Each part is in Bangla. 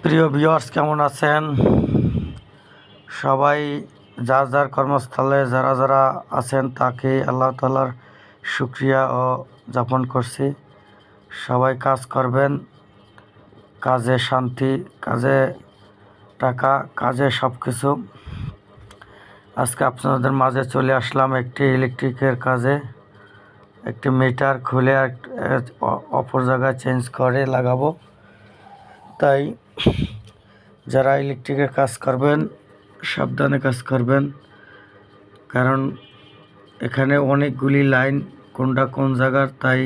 প্রিয় ভিউয়ার্স, কেমন আছেন সবাই? যার যার কর্মস্থলে যারা যারা আছেন তাকে আল্লাহ তাআলার শুকরিয়া ও যাপন করছি। সবাই কাজ করবেন, কাজে শান্তি, কাজে টাকা, কাজে সব কিছু। আজকে আপনাদের মাঝে চলে আসলাম একটি ইলেকট্রিকের কাজে। একটি মিটার খুলে অপর জায়গায় চেঞ্জ করে লাগাবো। তাই যারা ইলেকট্রিকের কাজ করবেন সাবধানে কাজ করবেন, কারণ এখানে অনেকগুলি লাইন, কোনটা কোন জায়গার, তাই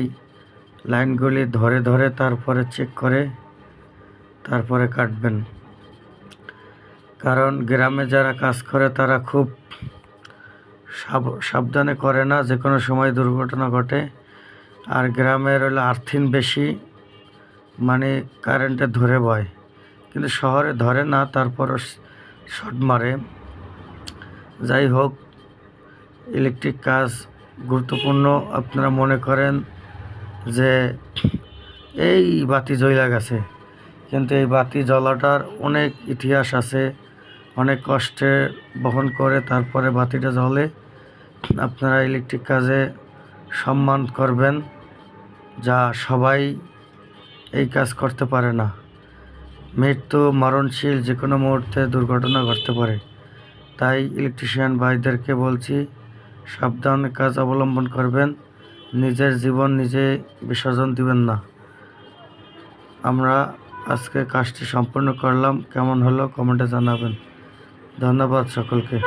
লাইনগুলি ধরে ধরে তারপরে চেক করে তারপরে কাটবেন। কারণ গ্রামে যারা কাজ করে তারা খুব সাবধানে করে না, যে কোনো সময় দুর্ঘটনা ঘটে। আর গ্রামের হলো আর্থিং বেশি, মানে কারেন্টে ধরে বয়, কিন্তু শহরে ধরে না, তারপরও শর্ট মারে। যাই হোক, ইলেকট্রিক কাজ গুরুত্বপূর্ণ। আপনারা মনে করেন যে এই বাতি জ্বলা গেছে, কিন্তু এই বাতি জ্বলাটার অনেক ইতিহাস আছে, অনেক কষ্টে বহন করে তারপরে বাতিটা জ্বলে। আপনারা ইলেকট্রিক কাজে সম্মান করবেন, যা সবাই এই কাজ করতে পারে না। মৃত্যু মরণশীল, যে কোনো মুহূর্তে দুর্ঘটনা ঘটতে পারে। তাই ইলেকট্রিশিয়ান ভাইদেরকে বলছি, সাবধানে কাজ অবলম্বন করবেন, নিজের জীবন নিজে বিসর্জন দিবেন না। আমরা আজকে কাজটি সম্পূর্ণ করলাম, কেমন হলো কমেন্টে জানাবেন। ধন্যবাদ সকলকে।